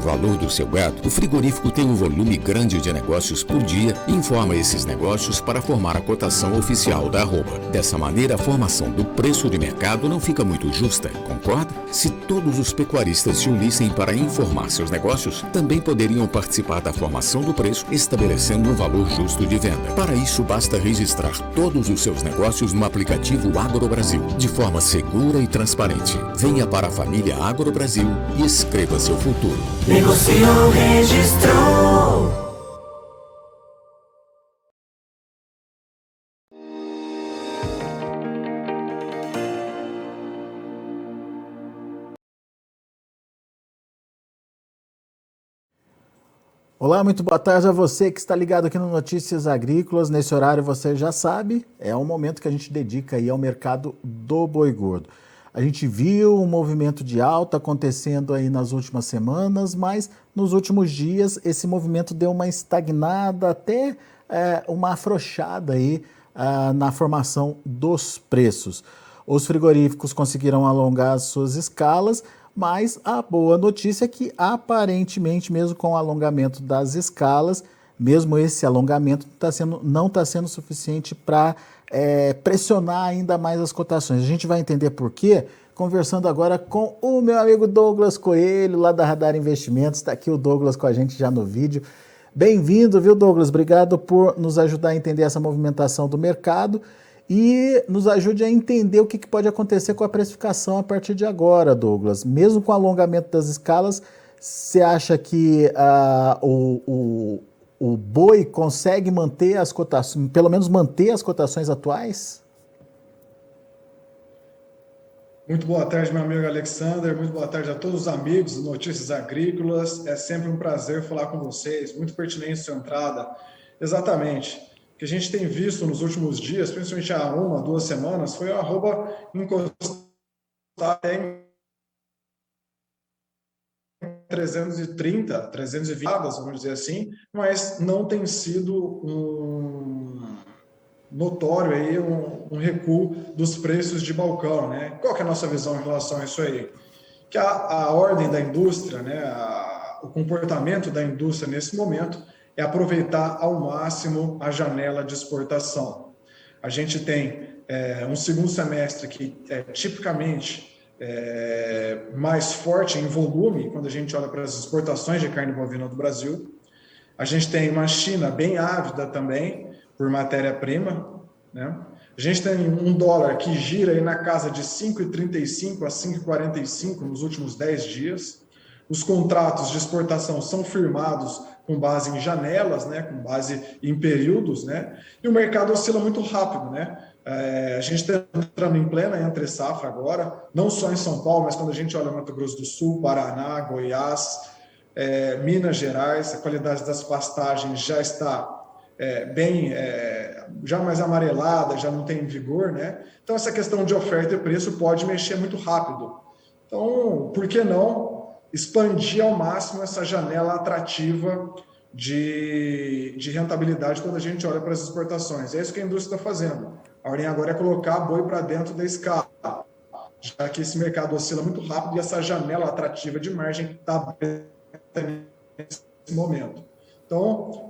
valor do seu gado, o frigorífico tem um volume grande de negócios por dia e informa esses negócios para formar a cotação oficial da arroba. Dessa maneira, a formação do preço de mercado não fica muito justa, concorda? Se todos os pecuaristas se unissem para informar seus negócios, também poderiam participar da formação do preço, estabelecendo um valor justo de venda. Para isso, basta registrar todos os seus negócios no aplicativo AgroBrasil, de forma segura e transparente. Venha para a família AgroBrasil e escreva seu futuro. Negociou, registrou. Olá, muito boa tarde a você que está ligado aqui no Notícias Agrícolas. Nesse horário, você já sabe, é um momento que a gente dedica aí ao mercado do boi gordo. A gente viu um movimento de alta acontecendo aí nas últimas semanas, mas nos últimos dias esse movimento deu uma estagnada, até uma afrouxada aí na formação dos preços. Os frigoríficos conseguiram alongar as suas escalas, mas a boa notícia é que, aparentemente, mesmo com o alongamento das escalas, mesmo esse alongamento não está sendo suficiente para pressionar ainda mais as cotações. A gente vai entender por quê, conversando agora com o meu amigo Douglas Coelho, lá da Radar Investimentos. Está aqui o Douglas com a gente já no vídeo. Bem-vindo, viu, Douglas? Obrigado por nos ajudar a entender essa movimentação do mercado e nos ajude a entender o que pode acontecer com a precificação a partir de agora, Douglas. Mesmo com o alongamento das escalas, você acha que o boi consegue manter as cotações, pelo menos manter as cotações atuais? Muito boa tarde, meu amigo Alexander. Muito boa tarde a todos os amigos do Notícias Agrícolas. É sempre um prazer falar com vocês. Muito pertinente sua entrada. Exatamente. O que a gente tem visto nos últimos dias, principalmente há 1, 2 semanas, foi a arroba encostar até em 330, 320, vamos dizer assim, mas não tem sido notório aí um recuo dos preços de balcão, né? Qual que é a nossa visão em relação a isso aí? Que a ordem da indústria, né, o comportamento da indústria nesse momento é aproveitar ao máximo a janela de exportação. A gente tem um segundo semestre que é tipicamente mais forte em volume, quando a gente olha para as exportações de carne bovina do Brasil. A gente tem uma China bem ávida também por matéria-prima, né? A gente tem um dólar que gira aí na casa de 5,35 a 5,45 nos últimos 10 dias. Os contratos de exportação são firmados com base em janelas, né, com base em períodos, né, e o mercado oscila muito rápido, né. A gente está entrando em plena entre safra agora, não só em São Paulo, mas quando a gente olha Mato Grosso do Sul, Paraná, Goiás, Minas Gerais, a qualidade das pastagens já está já mais amarelada, já não tem vigor, né. Então essa questão de oferta e preço pode mexer muito rápido. Então, por que não expandir ao máximo essa janela atrativa de rentabilidade quando a gente olha para as exportações? É isso que a indústria está fazendo. A ordem agora é colocar boi para dentro da escala, já que esse mercado oscila muito rápido e essa janela atrativa de margem está aberta nesse momento. Então,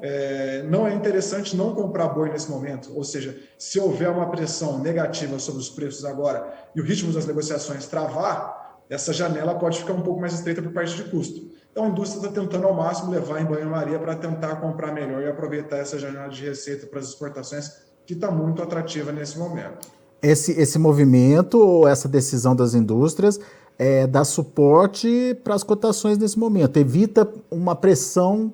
não é interessante não comprar boi nesse momento, ou seja, se houver uma pressão negativa sobre os preços agora e o ritmo das negociações travar, essa janela pode ficar um pouco mais estreita por parte de custo. Então, a indústria está tentando ao máximo levar em banho-maria para tentar comprar melhor e aproveitar essa janela de receita para as exportações, que está muito atrativa nesse momento. Esse movimento ou essa decisão das indústrias dá suporte para as cotações nesse momento, evita uma pressão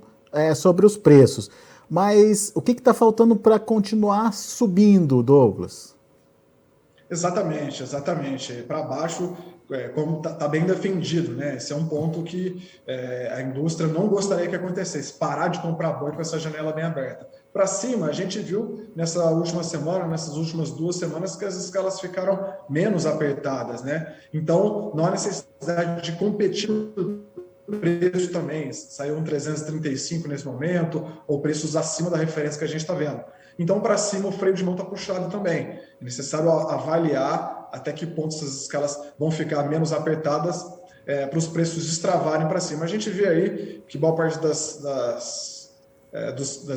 sobre os preços. Mas o que está faltando para continuar subindo, Douglas? Exatamente. Para baixo, como está bem defendido, né? Esse é um ponto que a indústria não gostaria que acontecesse, parar de comprar boi com essa janela bem aberta. Para cima, a gente viu nessas últimas 2 semanas, que as escalas ficaram menos apertadas, né? Então, não há necessidade de competir no preço também. Saiu um 335 nesse momento, ou preços acima da referência que a gente está vendo. Então, para cima, o freio de mão está puxado também. É necessário avaliar até que ponto essas escalas vão ficar menos apertadas para os preços destravarem para cima. A gente vê aí que boa parte das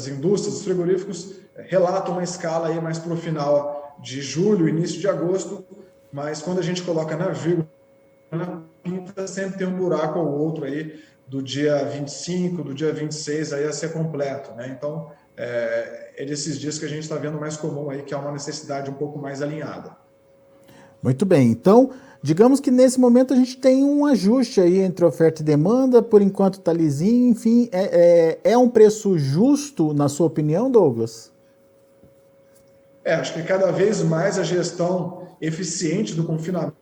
indústrias, dos frigoríficos, relatam uma escala aí mais para o final de julho, início de agosto, mas quando a gente coloca na vírgula, na pinta, sempre tem um buraco ou outro aí do dia 25, do dia 26 aí a ser completo, né? Então, é desses dias que a gente está vendo mais comum aí, que é uma necessidade um pouco mais alinhada. Muito bem, então, digamos que nesse momento a gente tem um ajuste aí entre oferta e demanda, por enquanto está lisinho, enfim, é um preço justo, na sua opinião, Douglas? Acho que cada vez mais a gestão eficiente do confinamento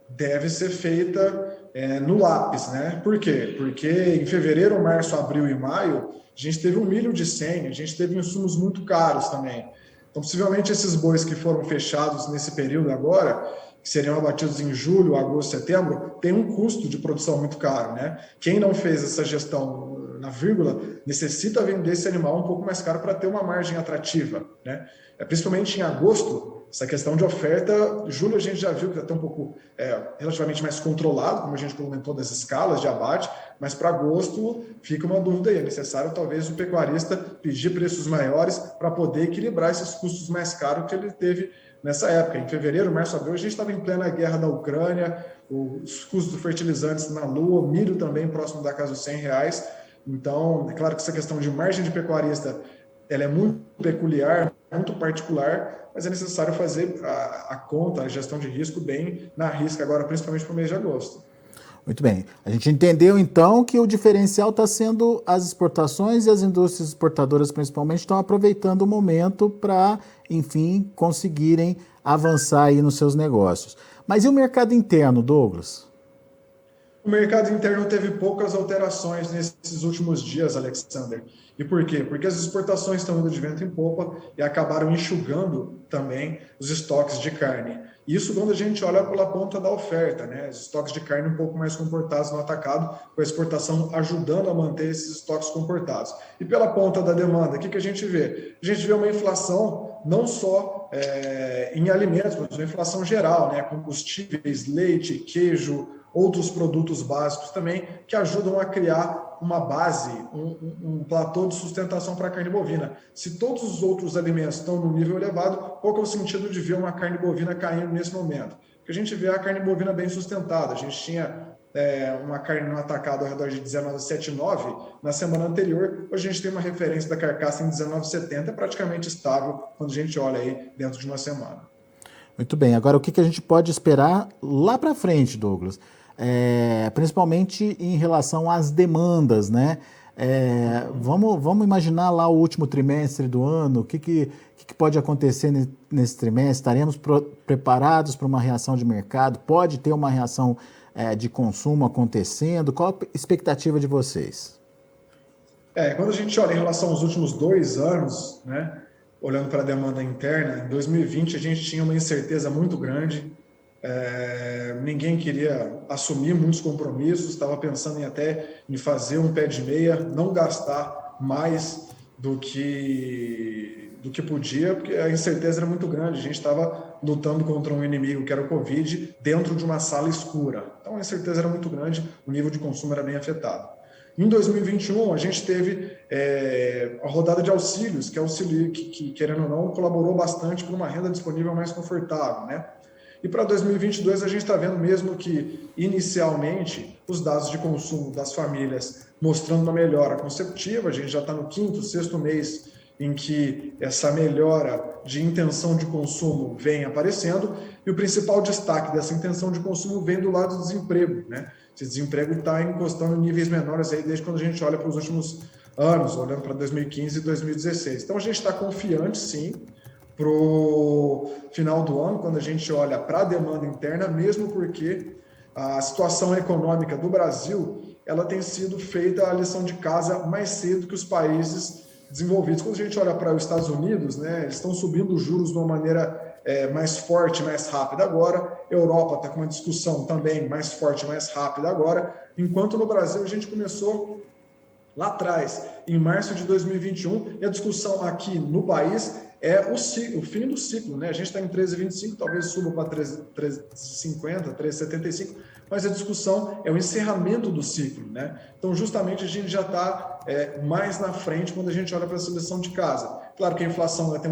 deve ser feita no lápis, né? Por quê? Porque em fevereiro, março, abril e maio, a gente teve um milho de 100, a gente teve insumos muito caros também. Então, possivelmente, esses bois que foram fechados nesse período agora, que seriam abatidos em julho, agosto, setembro, tem um custo de produção muito caro, né? Quem não fez essa gestão na vírgula necessita vender esse animal um pouco mais caro para ter uma margem atrativa, né? Principalmente em agosto, essa questão de oferta, julho a gente já viu que está um pouco relativamente mais controlado, como a gente comentou, das escalas de abate, mas para agosto fica uma dúvida aí. É necessário talvez o pecuarista pedir preços maiores para poder equilibrar esses custos mais caros que ele teve nessa época. Em fevereiro, março, abril, a gente estava em plena guerra da Ucrânia, os custos dos fertilizantes na lua, milho também próximo da casa dos R$100. Então, é claro que essa questão de margem de pecuarista ela é muito peculiar, muito particular, mas é necessário fazer a conta, a gestão de risco bem na risca agora, principalmente para o mês de agosto. Muito bem. A gente entendeu, então, que o diferencial está sendo as exportações e as indústrias exportadoras, principalmente, estão aproveitando o momento para, enfim, conseguirem avançar aí nos seus negócios. Mas e o mercado interno, Douglas? O mercado interno teve poucas alterações nesses últimos dias, Alexander. E por quê? Porque as exportações estão indo de vento em popa e acabaram enxugando também os estoques de carne. Isso quando a gente olha pela ponta da oferta, né? Os estoques de carne um pouco mais comportados no atacado, com a exportação ajudando a manter esses estoques comportados. E pela ponta da demanda, o que a gente vê? A gente vê uma inflação não só em alimentos, mas uma inflação geral, né? Combustíveis, leite, queijo, outros produtos básicos também, que ajudam a criar uma base, um platô de sustentação para a carne bovina. Se todos os outros alimentos estão no nível elevado, qual que é o sentido de ver uma carne bovina caindo nesse momento? Porque a gente vê a carne bovina bem sustentada. A gente tinha uma carne no atacado ao redor de 19,79 na semana anterior. Hoje a gente tem uma referência da carcaça em 19,70, praticamente estável quando a gente olha aí dentro de uma semana. Muito bem. Agora, o que a gente pode esperar lá para frente, Douglas? Principalmente em relação às demandas, né? Vamos imaginar lá o último trimestre do ano, o que pode acontecer nesse trimestre? Estaremos preparados para uma reação de mercado? Pode ter uma reação de consumo acontecendo? Qual a expectativa de vocês? Quando a gente olha em relação aos últimos 2 anos, né, olhando para a demanda interna, em 2020 a gente tinha uma incerteza muito grande. Ninguém queria assumir muitos compromissos, estava pensando em fazer um pé de meia, não gastar mais do que podia, porque a incerteza era muito grande. A gente estava lutando contra um inimigo que era o Covid dentro de uma sala escura. Então a incerteza era muito grande, o nível de consumo era bem afetado. Em 2021, a gente teve a rodada de auxílios, que é auxílio que, querendo ou não, colaborou bastante para uma renda disponível mais confortável, né? E para 2022 a gente está vendo mesmo que, inicialmente, os dados de consumo das famílias mostrando uma melhora consecutiva. A gente já está no 5º, 6º mês em que essa melhora de intenção de consumo vem aparecendo, e o principal destaque dessa intenção de consumo vem do lado do desemprego, né? Esse desemprego está encostando em níveis menores aí desde quando a gente olha para os últimos anos, olhando para 2015 e 2016. Então a gente está confiante, sim, para o final do ano, quando a gente olha para a demanda interna, mesmo porque a situação econômica do Brasil, ela tem sido feita a lição de casa mais cedo que os países desenvolvidos. Quando a gente olha para os Estados Unidos, né, eles estão subindo os juros de uma maneira mais forte, mais rápida agora. A Europa está com uma discussão também mais forte, mais rápida agora. Enquanto no Brasil a gente começou lá atrás, em março de 2021, e a discussão aqui no país é o fim do ciclo, né? A gente está em 13,25, talvez suba para 13,50, 13,75, mas a discussão é o encerramento do ciclo, né? Então, justamente, a gente já está mais na frente quando a gente olha para a seleção de casa. Claro que a inflação vai ter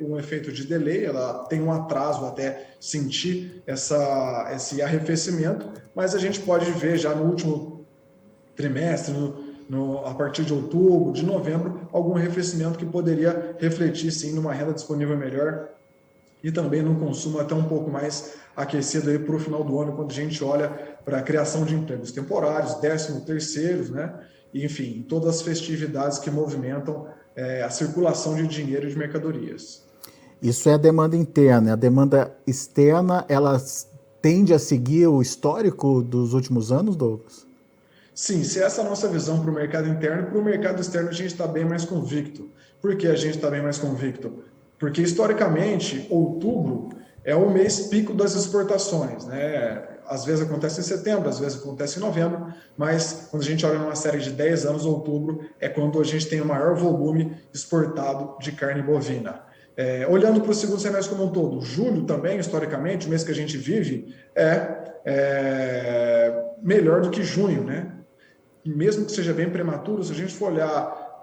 um efeito de delay, ela tem um atraso até sentir esse arrefecimento, mas a gente pode ver já no último trimestre, a partir de outubro, de novembro, algum arrefecimento que poderia refletir, sim, numa renda disponível melhor e também num consumo até um pouco mais aquecido aí para o final do ano, quando a gente olha para a criação de empregos temporários, 13º, né? E, enfim, todas as festividades que movimentam a circulação de dinheiro e de mercadorias. Isso é a demanda interna. A demanda externa, ela tende a seguir o histórico dos últimos anos, Douglas? Sim, se essa é a nossa visão para o mercado interno, para o mercado externo a gente está bem mais convicto. Por que a gente está bem mais convicto? Porque, historicamente, outubro é o mês pico das exportações, né? Às vezes acontece em setembro, às vezes acontece em novembro, mas quando a gente olha numa série de 10 anos, outubro é quando a gente tem o maior volume exportado de carne bovina. Olhando para o segundo semestre como um todo, julho também, historicamente, o mês que a gente vive, é melhor do que junho, né? E mesmo que seja bem prematuro, se a gente for olhar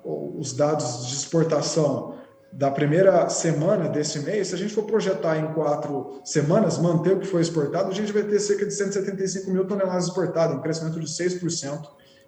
os dados de exportação da primeira semana desse mês, se a gente for projetar em 4 semanas, manter o que foi exportado, a gente vai ter cerca de 175 mil toneladas exportadas, um crescimento de 6%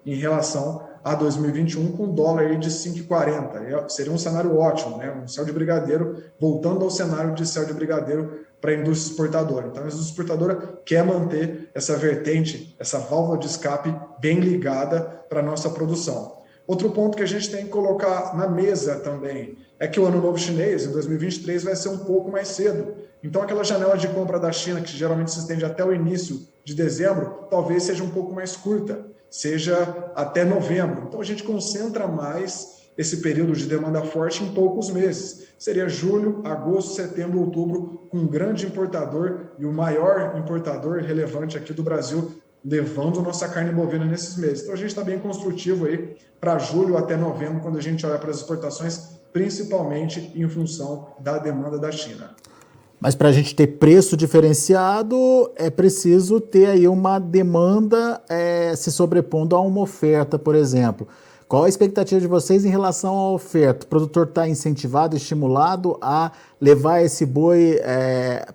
em relação a 2021, com dólar aí de 5,40. Seria um cenário ótimo, né? Um céu de brigadeiro, voltando ao cenário de céu de brigadeiro para a indústria exportadora. Então, a indústria exportadora quer manter essa vertente, essa válvula de escape bem ligada para a nossa produção. Outro ponto que a gente tem que colocar na mesa também é que o Ano Novo Chinês, em 2023, vai ser um pouco mais cedo. Então, aquela janela de compra da China, que geralmente se estende até o início de dezembro, talvez seja um pouco mais curta, seja até novembro. Então, a gente concentra mais esse período de demanda forte em poucos meses. Seria julho, agosto, setembro, outubro, com um grande importador e o maior importador relevante aqui do Brasil, levando nossa carne bovina nesses meses. Então, a gente está bem construtivo aí para julho até novembro, quando a gente olha para as exportações, principalmente em função da demanda da China. Mas para a gente ter preço diferenciado, é preciso ter aí uma demanda se sobrepondo a uma oferta, por exemplo. Qual a expectativa de vocês em relação à oferta? O produtor está incentivado, estimulado a levar esse boi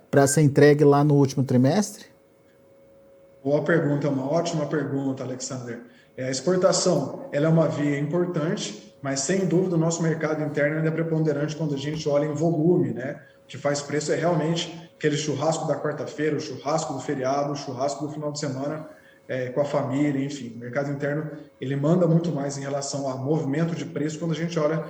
para ser entregue lá no último trimestre? Boa pergunta, uma ótima pergunta, Alexander. A exportação, ela é uma via importante, mas sem dúvida o nosso mercado interno ainda é preponderante quando a gente olha em volume, né? O que faz preço é realmente aquele churrasco da quarta-feira, o churrasco do feriado, o churrasco do final de semana com a família, enfim. O mercado interno, ele manda muito mais em relação a movimento de preço quando a gente olha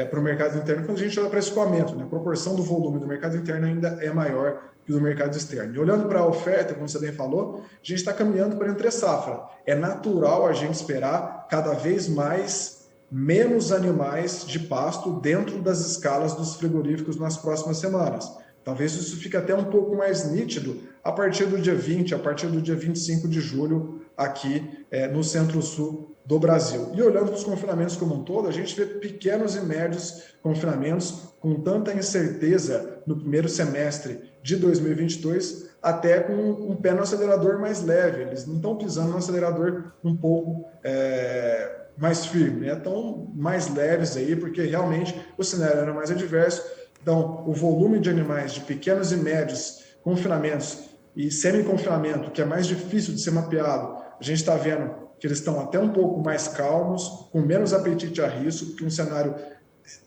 para o mercado interno, quando a gente olha para escoamento, né? A proporção do volume do mercado interno ainda é maior que do mercado externo. E olhando para a oferta, como você bem falou, a gente está caminhando para entre safra. É natural a gente esperar cada vez menos animais de pasto dentro das escalas dos frigoríficos nas próximas semanas. Talvez isso fique até um pouco mais nítido a partir do dia 20, a partir do dia 25 de julho, aqui no centro-sul do Brasil. E olhando para os confinamentos como um todo, a gente vê pequenos e médios confinamentos com tanta incerteza no primeiro semestre de 2022, até com um pé no acelerador mais leve. Eles não estão pisando no acelerador um pouco mais firme, né? Estão mais leves aí, porque realmente o cenário era mais adverso. Então, o volume de animais de pequenos e médios confinamentos e semi-confinamento, que é mais difícil de ser mapeado, a gente está vendo que eles estão até um pouco mais calmos, com menos apetite a risco, que um cenário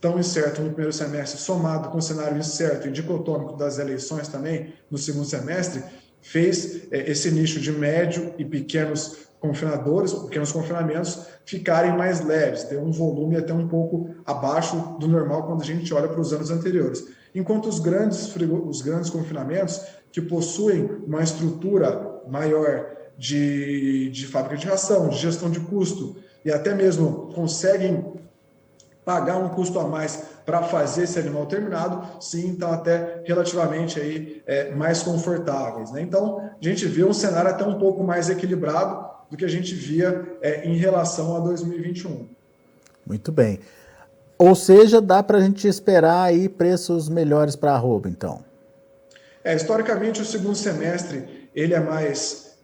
tão incerto no primeiro semestre, somado com o cenário incerto e dicotômico das eleições também no segundo semestre, fez esse nicho de médio e pequenos confinamentos ficarem mais leves, ter um volume até um pouco abaixo do normal quando a gente olha para os anos anteriores. Enquanto os grandes confinamentos, que possuem uma estrutura maior de fábrica de ração, de gestão de custo, e até mesmo conseguem pagar um custo a mais para fazer esse animal terminado, sim, estão até relativamente aí, mais confortáveis, né? Então, a gente vê um cenário até um pouco mais equilibrado, do que a gente via em relação a 2021. Muito bem. Ou seja, dá para a gente esperar aí preços melhores para a arroba, então? Historicamente, o segundo semestre ele é mais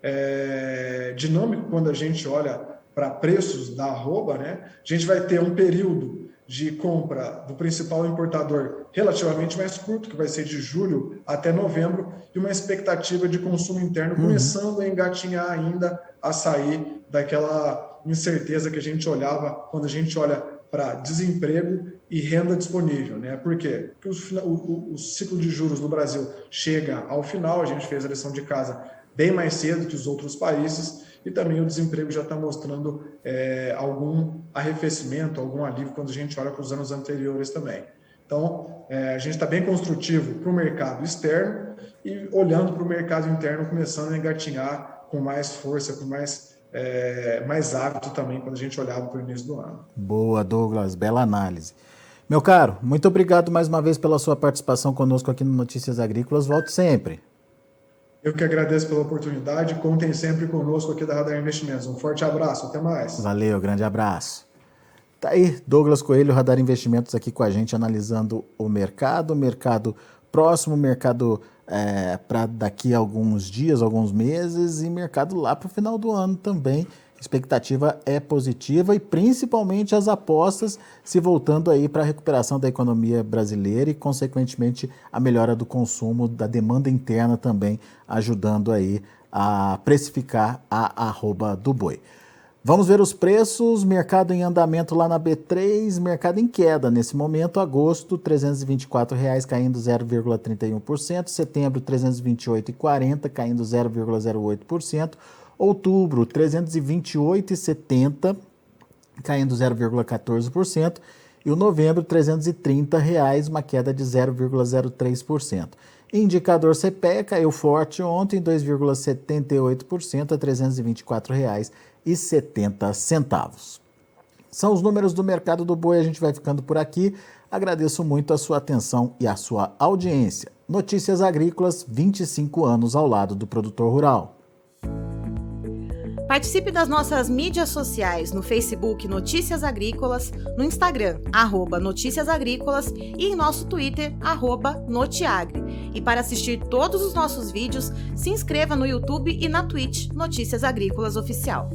dinâmico quando a gente olha para preços da arroba, né? A gente vai ter um período de compra do principal importador relativamente mais curto, que vai ser de julho até novembro, e uma expectativa de consumo interno começando a engatinhar ainda, a sair daquela incerteza que a gente olhava quando a gente olha para desemprego e renda disponível, né? Por quê? Porque o ciclo de juros no Brasil chega ao final, a gente fez a lição de casa bem mais cedo que os outros países, e também o desemprego já está mostrando algum arrefecimento, algum alívio quando a gente olha para os anos anteriores também. Então, a gente está bem construtivo para o mercado externo e olhando para o mercado interno, começando a engatinhar com mais força, com mais hábito também quando a gente olhava para o início do ano. Boa, Douglas, bela análise. Meu caro, muito obrigado mais uma vez pela sua participação conosco aqui no Notícias Agrícolas. Volte sempre. Eu que agradeço pela oportunidade. Contem sempre conosco aqui da Radar Investimentos. Um forte abraço. Até mais. Valeu, grande abraço. Tá aí, Douglas Coelho, Radar Investimentos, aqui com a gente, analisando o mercado próximo, mercado para daqui a alguns dias, alguns meses, e mercado lá para o final do ano também. Expectativa é positiva e principalmente as apostas se voltando aí para a recuperação da economia brasileira e, consequentemente, a melhora do consumo, da demanda interna também, ajudando aí a precificar a arroba do boi. Vamos ver os preços, mercado em andamento lá na B3, mercado em queda nesse momento, agosto, R$ 324,00 caindo 0,31%, setembro R$ 328,40 caindo 0,08%, outubro, R$ 328,70, caindo 0,14%, e o novembro, R$ 330,00, uma queda de 0,03%. Indicador CPEA caiu forte ontem, 2,78% a R$ 324,70. São os números do mercado do boi, a gente vai ficando por aqui. Agradeço muito a sua atenção e a sua audiência. Notícias Agrícolas, 25 anos ao lado do produtor rural. Participe das nossas mídias sociais no Facebook Notícias Agrícolas, no Instagram, @Notícias Agrícolas e em nosso Twitter, @Notiagre. E para assistir todos os nossos vídeos, se inscreva no YouTube e na Twitch Notícias Agrícolas Oficial.